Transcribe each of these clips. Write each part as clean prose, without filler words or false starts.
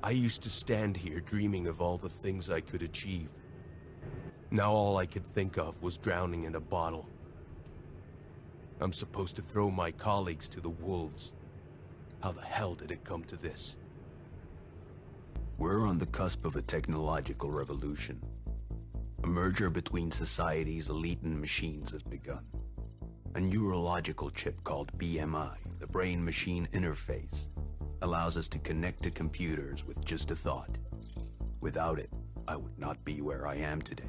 I used to stand here dreaming of all the things I could achieve. Now all I could think of was drowning in a bottle. I'm supposed to throw my colleagues to the wolves. How the hell did it come to this? We're on the cusp of a technological revolution. A merger between society's elite and machines has begun. A neurological chip called BMI, the brain-machine interface, allows us to connect to computers with just a thought. Without it, I would not be where I am today.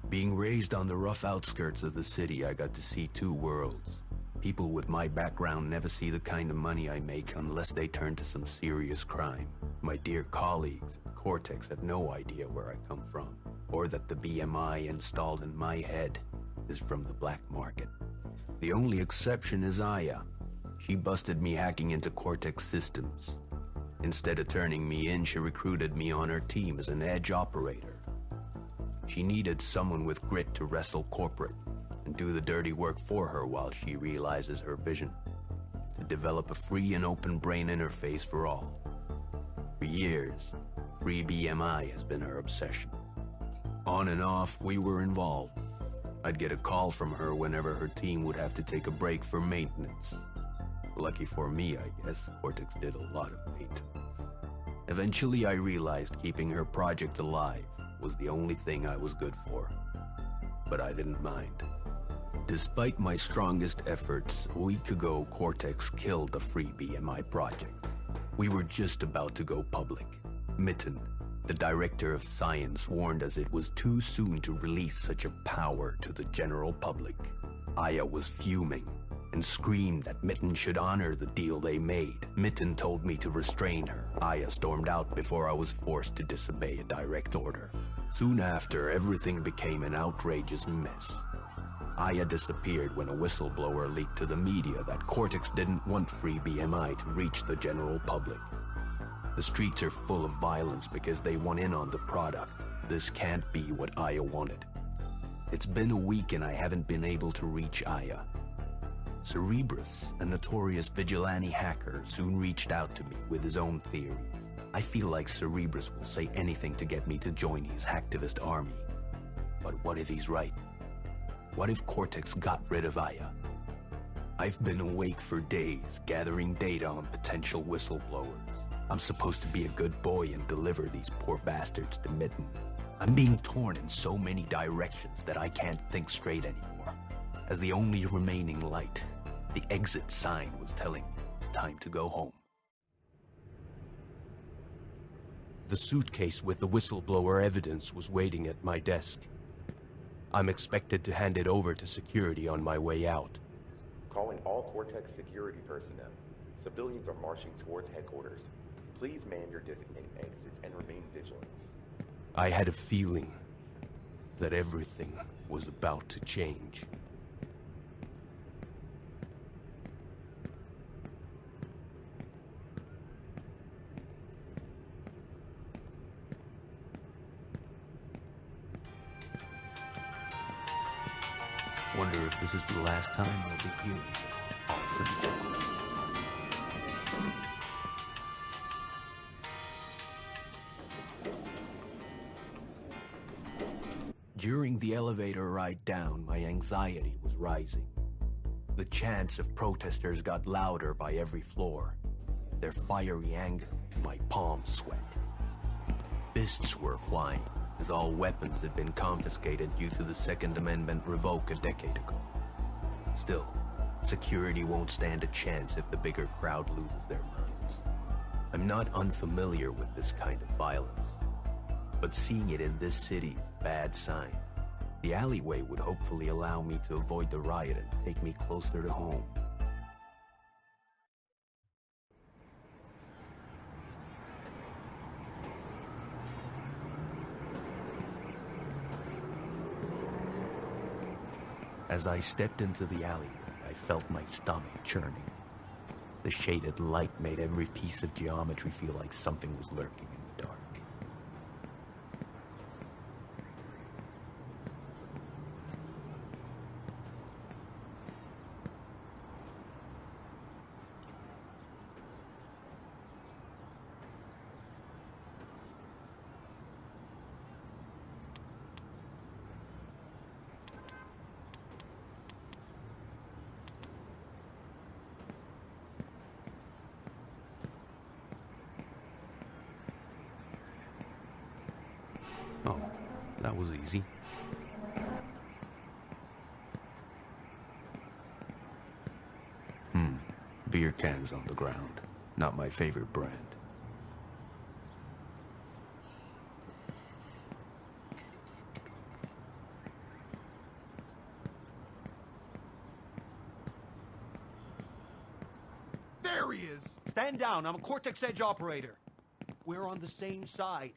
Being raised on the rough outskirts of the city, I got to see two worlds. People with my background never see the kind of money I make unless they turn to some serious crime. My dear colleagues at Cortex have no idea where I come from, or that the BMI installed in my head is from the black market. The only exception is Aya. She busted me hacking into Cortex systems. Instead of turning me in, she recruited me on her team as an edge operator. She needed someone with grit to wrestle corporate and do the dirty work for her while she realizes her vision, to develop a free and open brain interface for all. For years, free BMI has been her obsession. On and off, we were involved. I'd get a call from her whenever her team would have to take a break for maintenance. Lucky for me, I guess, Cortex did a lot of maintenance. Eventually, I realized keeping her project alive was the only thing I was good for. But I didn't mind. Despite my strongest efforts, a week ago, Cortex killed the free BMI project. We were just about to go public. Mitten, the director of science, warned us it was too soon to release such a power to the general public. Aya was fuming and screamed that Mitten should honor the deal they made. Mitten told me to restrain her. Aya stormed out before I was forced to disobey a direct order. Soon after, everything became an outrageous mess. Aya disappeared when a whistleblower leaked to the media that Cortex didn't want free BMI to reach the general public. The streets are full of violence because they want in on the product. This can't be what Aya wanted. It's been a week and I haven't been able to reach Aya. Cerebrus, a notorious vigilante hacker, soon reached out to me with his own theories. I feel like Cerebrus will say anything to get me to join his hacktivist army. But what if he's right? What if Cortex got rid of Aya? I've been awake for days, gathering data on potential whistleblowers. I'm supposed to be a good boy and deliver these poor bastards to Mitten. I'm being torn in so many directions that I can't think straight anymore. As the only remaining light, the exit sign was telling me it was time to go home. The suitcase with the whistleblower evidence was waiting at my desk. I'm expected to hand it over to security on my way out. Calling all Cortex security personnel. Civilians are marching towards headquarters. Please man your designated exits and remain vigilant. I had a feeling that everything was about to change. Wonder if this is the last time I'll be hearing this awesome joke. During the elevator ride down, my anxiety was rising. The chants of protesters got louder by every floor. Their fiery anger made my palms sweat. Fists were flying, as all weapons had been confiscated due to the Second Amendment revoke a decade ago. Still, security won't stand a chance if the bigger crowd loses their minds. I'm not unfamiliar with this kind of violence, but seeing it in this city is a bad sign. The alleyway would hopefully allow me to avoid the riot and take me closer to home. As I stepped into the alleyway, I felt my stomach churning. The shaded light made every piece of geometry feel like something was lurking in the dark. That was easy. Beer cans on the ground. Not my favorite brand. There he is! Stand down, I'm a Cortex Edge operator. We're on the same side.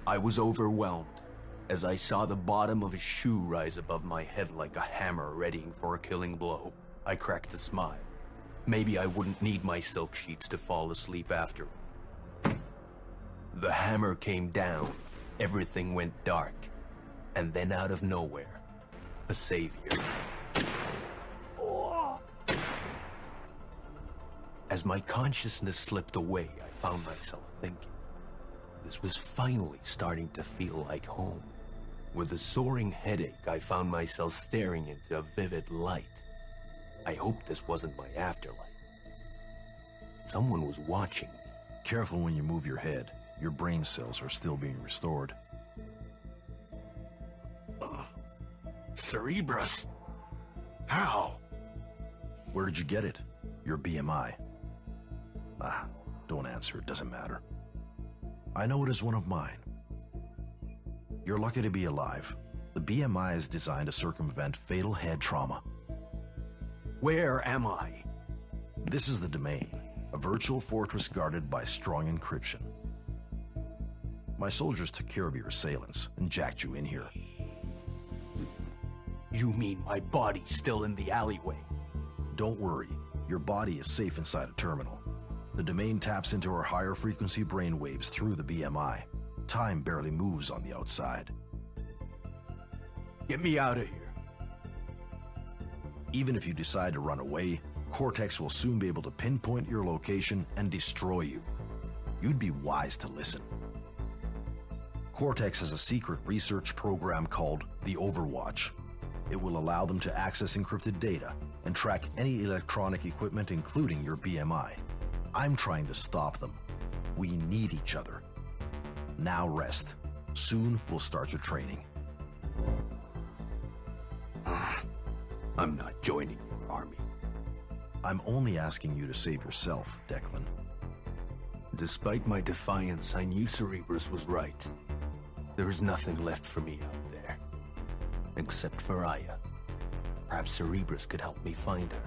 I was overwhelmed as I saw the bottom of his shoe rise above my head like a hammer readying for a killing blow. I cracked a smile. Maybe I wouldn't need my silk sheets to fall asleep after. The hammer came down, everything went dark, and then out of nowhere, a savior. As my consciousness slipped away, I found myself thinking. This was finally starting to feel like home. With a soaring headache, I found myself staring into a vivid light. I hoped this wasn't my afterlife. Someone was watching me. Careful when you move your head. Your brain cells are still being restored. Cerebrus? How? Where did you get it? Your BMI. Don't answer, it doesn't matter. I know it is one of mine. You're lucky to be alive. The BMI is designed to circumvent fatal head trauma. Where am I? This is the domain, a virtual fortress guarded by strong encryption. My soldiers took care of your assailants and jacked you in here. You mean my body's still in the alleyway? Don't worry, your body is safe inside a terminal. The domain taps into our higher frequency brainwaves through the BMI. Time barely moves on the outside. Get me out of here. Even if you decide to run away, Cortex will soon be able to pinpoint your location and destroy you. You'd be wise to listen. Cortex has a secret research program called the Overwatch. It will allow them to access encrypted data and track any electronic equipment, including your BMI. I'm trying to stop them. We need each other. Now rest. Soon we'll start your training. I'm not joining your army. I'm only asking you to save yourself, Declan. Despite my defiance, I knew Cerebrus was right. There is nothing left for me out there. Except for Aya. Perhaps Cerebrus could help me find her.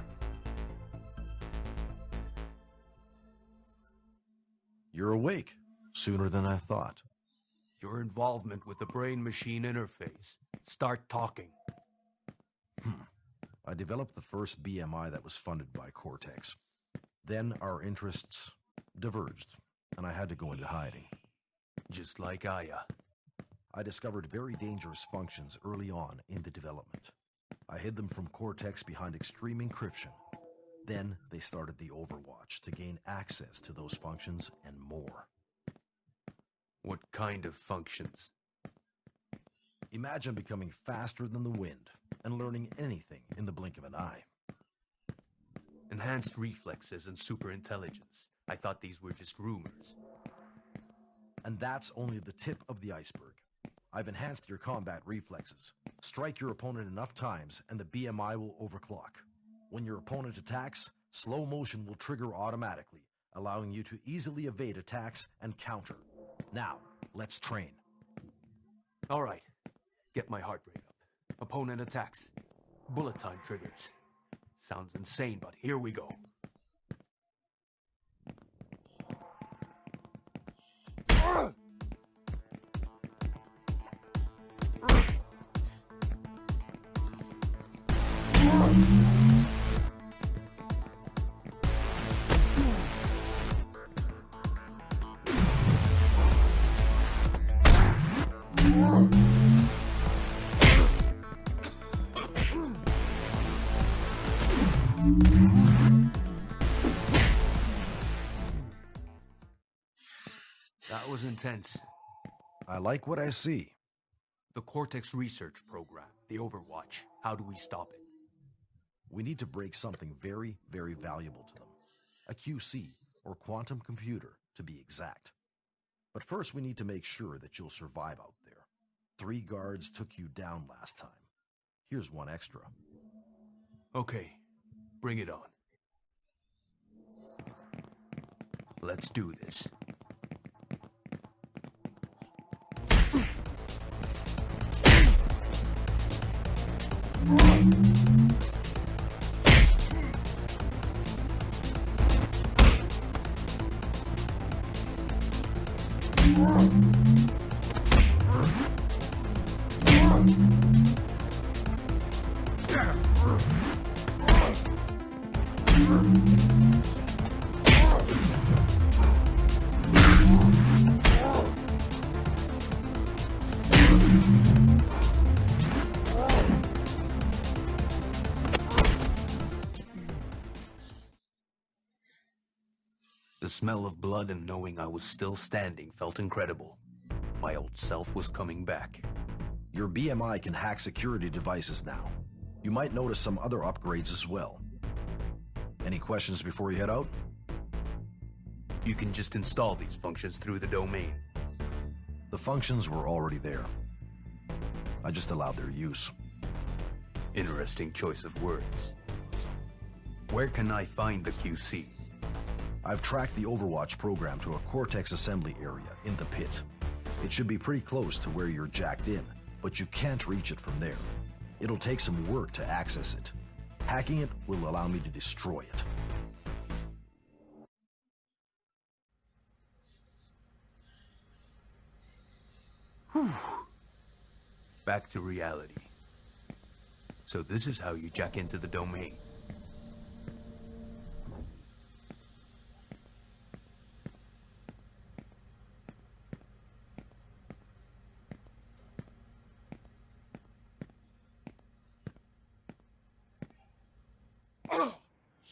You're awake. Sooner than I thought. Your involvement with the brain-machine interface. Start talking. I developed the first BMI that was funded by Cortex. Then our interests diverged, and I had to go into hiding. Just like Aya. I discovered very dangerous functions early on in the development. I hid them from Cortex behind extreme encryption. Then they started the Overwatch to gain access to those functions and more. What kind of functions? Imagine becoming faster than the wind and learning anything in the blink of an eye. Enhanced reflexes and superintelligence. I thought these were just rumors. And that's only the tip of the iceberg. I've enhanced your combat reflexes. Strike your opponent enough times and the BMI will overclock. When your opponent attacks, slow motion will trigger automatically, allowing you to easily evade attacks and counter. Now, let's train. All right. Get my heart rate up. Opponent attacks. Bullet time triggers. Sounds insane, but here we go. That was intense. I like what I see. The Cortex research program, the Overwatch. How do we stop it? We need to break something very, very valuable to them. A QC, or quantum computer, to be exact. But first we need to make sure that you'll survive out there. 3 guards took you down last time. Here's 1 extra. Okay, bring it on. Let's do this. The smell of blood and knowing I was still standing felt incredible. My old self was coming back. Your BMI can hack security devices now. You might notice some other upgrades as well. Any questions before you head out? You can just install these functions through the domain. The functions were already there. I just allowed their use. Interesting choice of words. Where can I find the QC? I've tracked the Overwatch program to a Cortex assembly area in the pit. It should be pretty close to where you're jacked in, but you can't reach it from there. It'll take some work to access it. Hacking it will allow me to destroy it. Back to reality. So this is how you jack into the domain.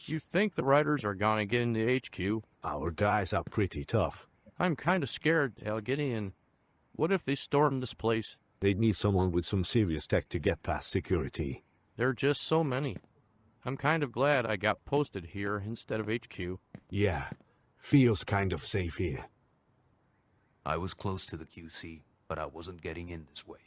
You think the riders are gonna get into HQ? Our guys are pretty tough. I'm kinda scared they'll get in. What if they storm this place? They'd need someone with some serious tech to get past security. There are just so many. I'm kind of glad I got posted here instead of HQ. Yeah, feels kind of safe here. I was close to the QC, but I wasn't getting in this way.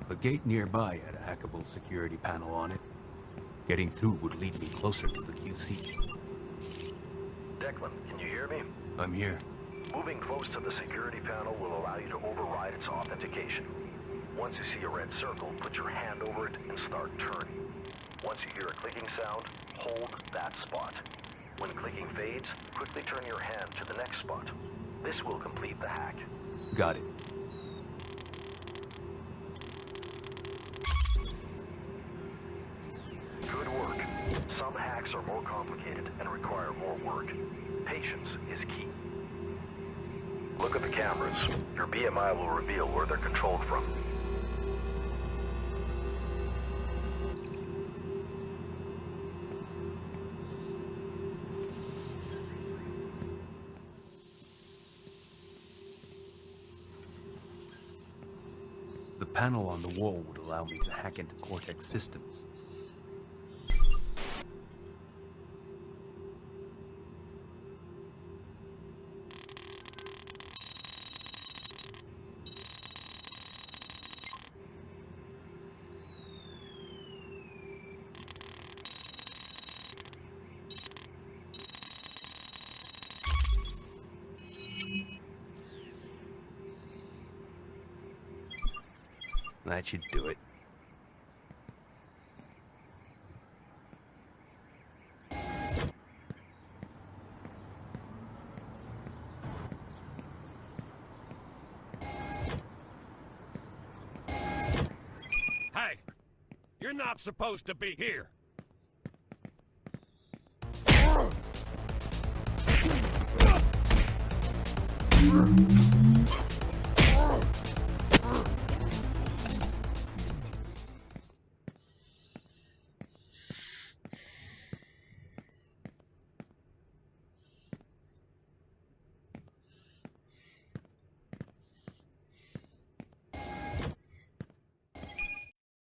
The gate nearby had a hackable security panel on it. Getting through would lead me closer to the QC. Declan, can you hear me? I'm here. Moving close to the security panel will allow you to override its authentication. Once you see a red circle, put your hand over it and start turning. Once you hear a clicking sound, hold that spot. When clicking fades, quickly turn your hand to the next spot. This will complete the hack. Got it. Good work. Some hacks are more complicated and require more work. Patience is key. Look at the cameras. Your BMI will reveal where they're controlled from. The panel on the wall would allow me to hack into Cortex systems. That should do it. Hey! You're not supposed to be here!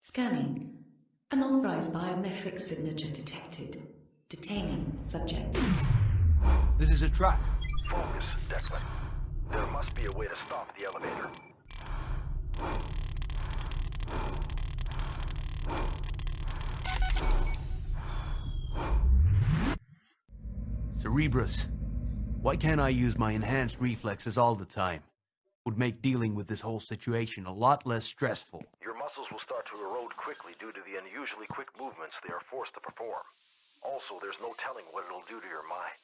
Scanning. Unauthorized biometric signature detected. Detaining subject. This is a trap. Focus, Declan. There must be a way to stop the elevator. Cerebrus. Why can't I use my enhanced reflexes all the time? Would make dealing with this whole situation a lot less stressful. Your muscles will start to erode quickly due to the unusually quick movements they are forced to perform. Also, there's no telling what it'll do to your mind.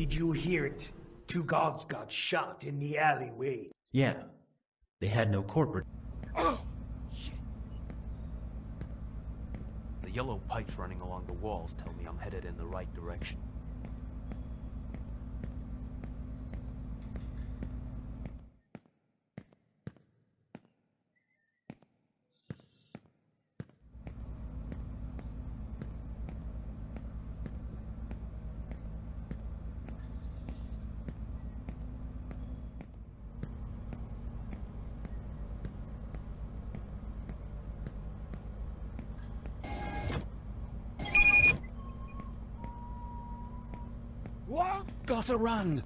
Did you hear it? 2 guards got shot in the alleyway. Yeah. They had no corporate. Oh, shit. The yellow pipes running along the walls tell me I'm headed in the right direction. What? Gotta run!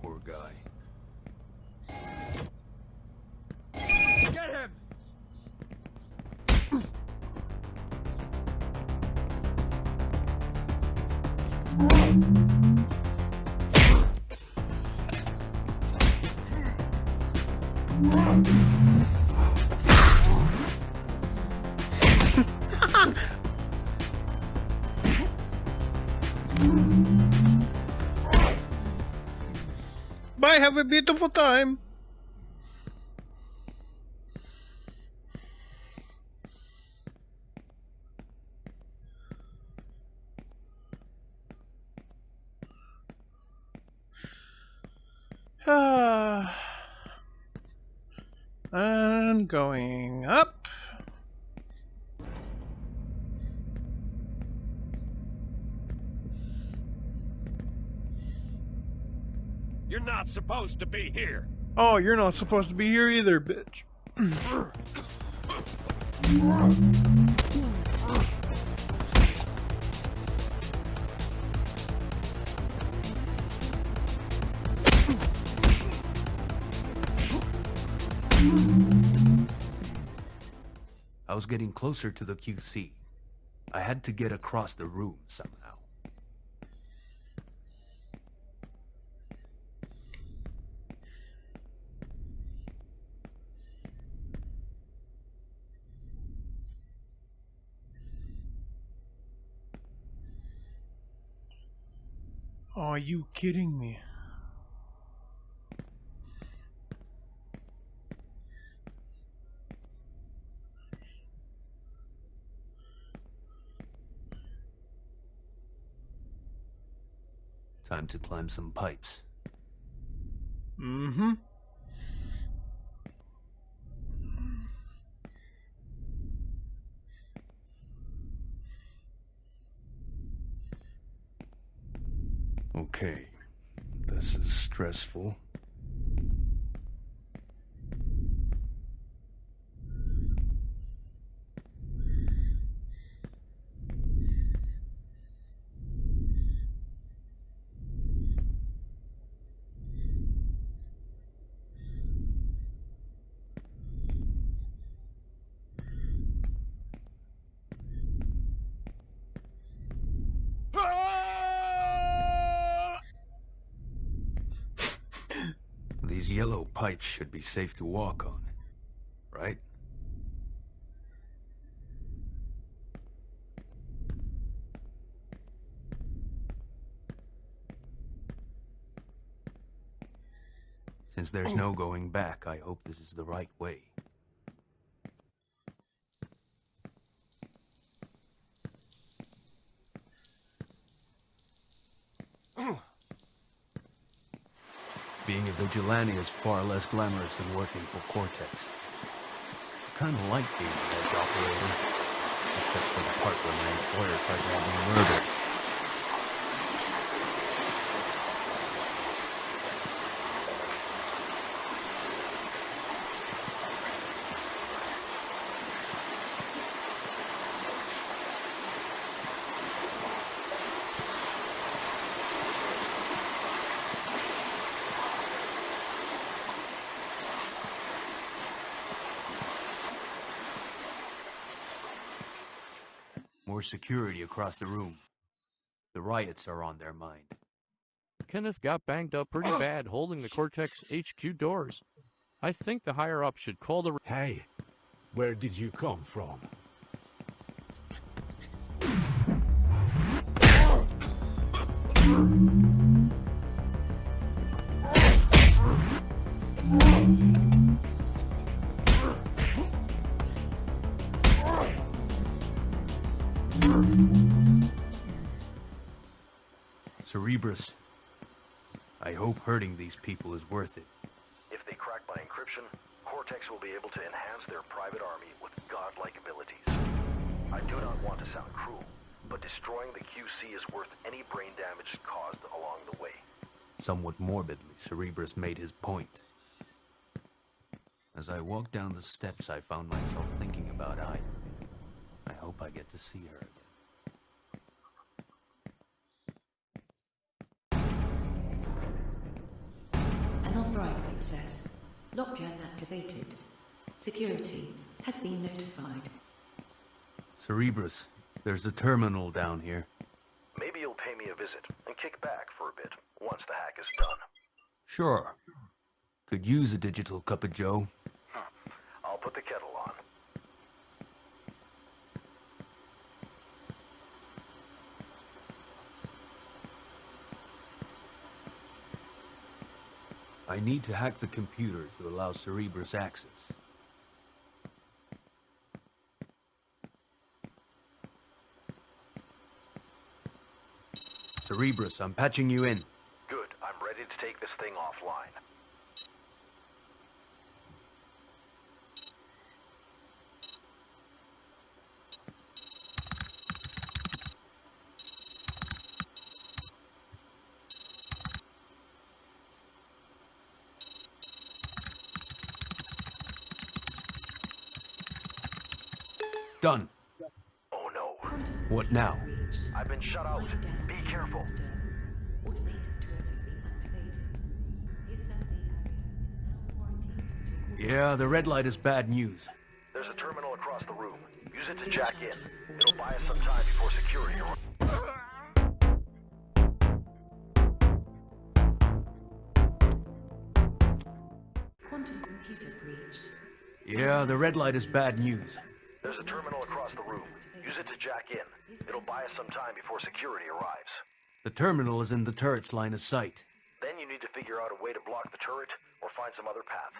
Poor guy. Get him! Bye, have a beautiful time. I'm going up. You're not supposed to be here. Oh, you're not supposed to be here either, bitch. I was getting closer to the QC. I had to get across the room somehow. Are you kidding me? Time to climb some pipes. Mm-hmm. Okay, this is stressful. These yellow pipes should be safe to walk on, right? Since there's no going back, I hope this is the right way. Being a vigilante is far less glamorous than working for Cortex. I kind of like being an edge operator, except for the part where my employer tried to have me murdered. More security across the room. The riots are on their mind. Kenneth got banged up pretty bad holding the Cortex HQ doors. I think the higher-up should call the... Hey, where did you come from? Cerebrus, I hope hurting these people is worth it. If they crack my encryption, Cortex will be able to enhance their private army with godlike abilities. I do not want to sound cruel, but destroying the QC is worth any brain damage caused along the way. Somewhat morbidly, Cerebrus made his point. As I walked down the steps, I found myself thinking about Aya. I hope I get to see her again. Unauthorized access. Lockdown activated. Security has been notified. Cerebrus, there's a terminal down here. Maybe you'll pay me a visit and kick back for a bit once the hack is done. Sure. Could use a digital cup of joe. I'll put the kettle on. I need to hack the computer to allow Cerebrus access. Cerebrus, I'm patching you in. Good. I'm ready to take this thing offline. Done. Oh no. What now? I've been shut out. Be careful. Automated turrets have been activated. The assembly area is now quarantined. Yeah, the red light is bad news. There's a terminal across the room. Use it to jack in. It'll buy us some time before security arrives. Quantum computer breached. Yeah, the red light is bad news. There's a terminal across the room. Use it to jack in. It'll buy us some time before security arrives. The terminal is in the turret's line of sight. Then you need to figure out a way to block the turret or find some other path.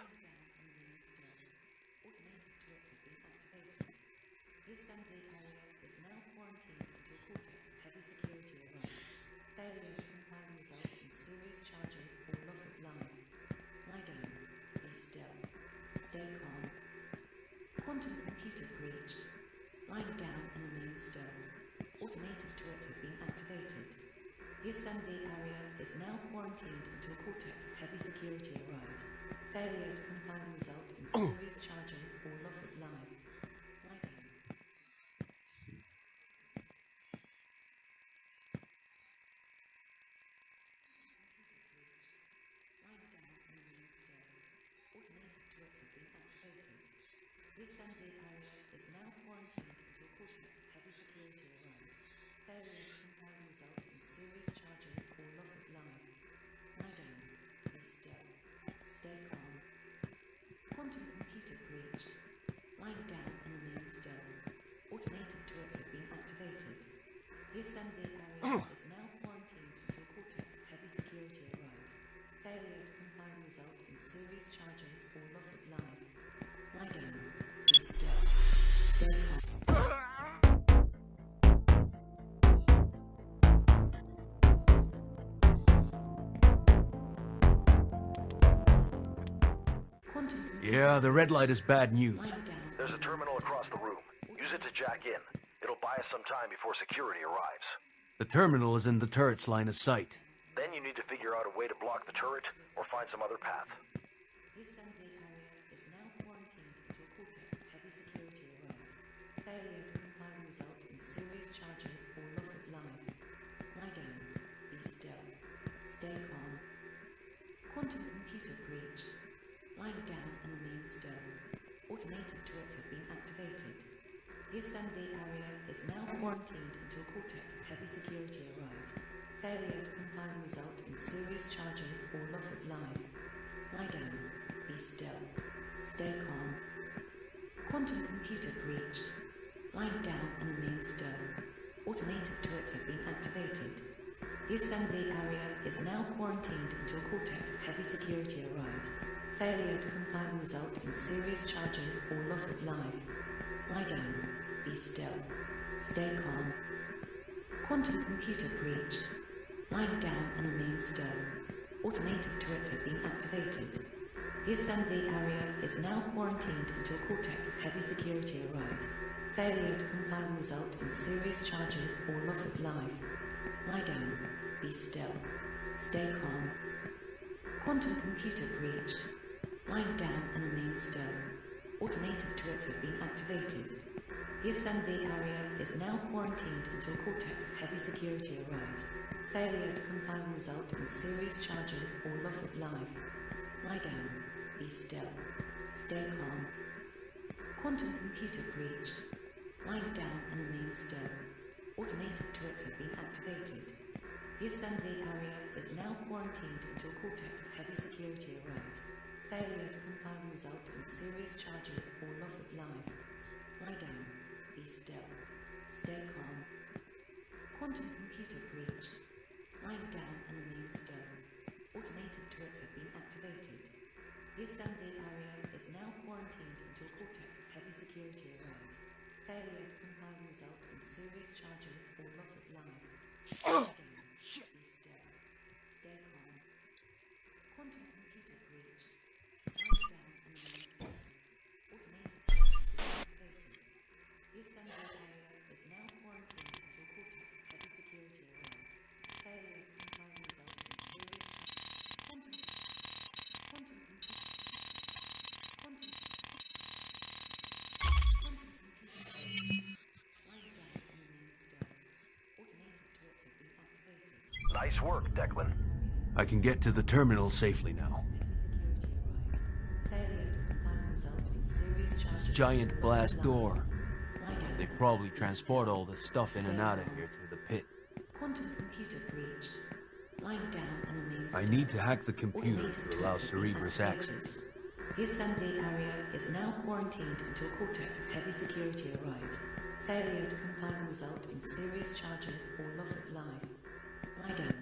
The assembly area is now quarantined until Cortex heavy security arrives. Failure to comply will result in serious charges or loss of life. Lie down. Be still. Stay calm. Quantum computer breached. Lying down and remain still. Automated turrets have been activated. The assembly area is now quarantined until Cortex heavy security arrives. Failure to comply will result in serious charges or loss of life. Lie down. The assembly area is now quarantined until Cortex heavy security arrives. Failure to comply will result in serious charges or loss of life. Lie down. Be still. Stay calm. Quantum computer breached. Lying down and remain still. Automated turrets have been activated. The assembly area is now quarantined until Cortex heavy security arrives. Failure to comply will result in serious charges or loss of life. Lie down. Be still. Stay calm. Yeah, the red light is bad news. There's a terminal across the room. Use it to jack in. It'll buy us some time before security arrives. The terminal is in the turret's line of sight. Then you need to figure out a way to block the turret or find some other path. The assembly area is now quarantined until Cortex heavy security arrives. Failure to comply will result in serious charges or loss of life. Lie down. Be still. Stay calm. Quantum computer breached. Lying down and remain still. Automated turrets have been activated. The assembly area is now quarantined until Cortex heavy security arrives. Failure to comply will result in serious or loss of life. Lie down. Be still. Stay calm. Quantum computer breached. Lie down and remain still. Automated turrets have been activated. The assembly area is now quarantined until Cortex heavy security arrives. Failure to comply will result in serious charges or loss of life. Lie down. Be still. Stay calm. Quantum computer breached. Lying down and remain still. Automated turrets have been activated. The assembly area is now quarantined until Cortex heavy security arrives. Failure to comply will result in serious charges or loss of life. Lie down. Be still. Stay calm. Quantum computer breached. Lying down and remain still. Automated turrets have been activated. The assembly area is now quarantined until Cortex heavy security arrives. Failure to comply will result in serious charges or loss of life. Lie down. Be still. Stay calm. Quantum computer breached. Lying down and remain still. Automated turrets have been activated. The assembly area is now quarantined until Cortex heavy security arrives. Failure to comply will result in serious charges or loss of life. Lie down. Be still. Stay calm. Quantum computer breached. Lying down and remain still. Automated turrets have been activated. The assembly area is now quarantined until Cortex heavy security arrives. Failure to comply will result in serious charges or loss of life. Oh, shit! Be still. Stay calm. Quantum computer breached. Lying down and remain still. Automated turrets have been activated. The assembly area is now quarantined until Cortex heavy security arrives. Failure to comply will result in serious quantum computer. Lying down and remain still. Automated turrets have been activated. Nice work, Declan. I can get to the terminal safely now. Failure to comply will result in serious charges. This giant blast door. Lie down. They probably transport all this stuff in and out of here through the pit. Quantum computer breached. Lying down and remain still. I need to hack the computer Automated to allow turrets have been Cerebrus activated. access. The assembly area is now quarantined until Cortex heavy security arrives. Failure to comply will result in serious charges or loss of life. Lie down.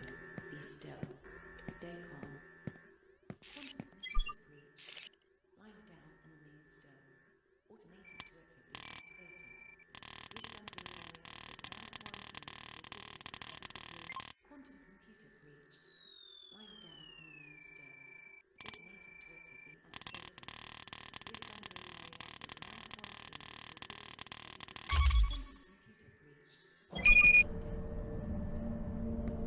Be still. Stay calm. Quantum computer breached. Lying down and remain still. Automated turrets have been activated. The assembly area is now quarantined until Cortex heavy security. Quantum computer breached. Lying down and remain still. Automated turrets have been activated. The assembly area is now quarantined until Cortex heavy security. Quantum computer breached. Lying down and remain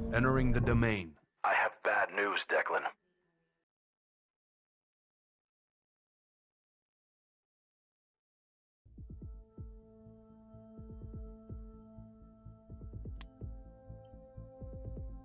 still. Entering the domain. I have bad news, Declan.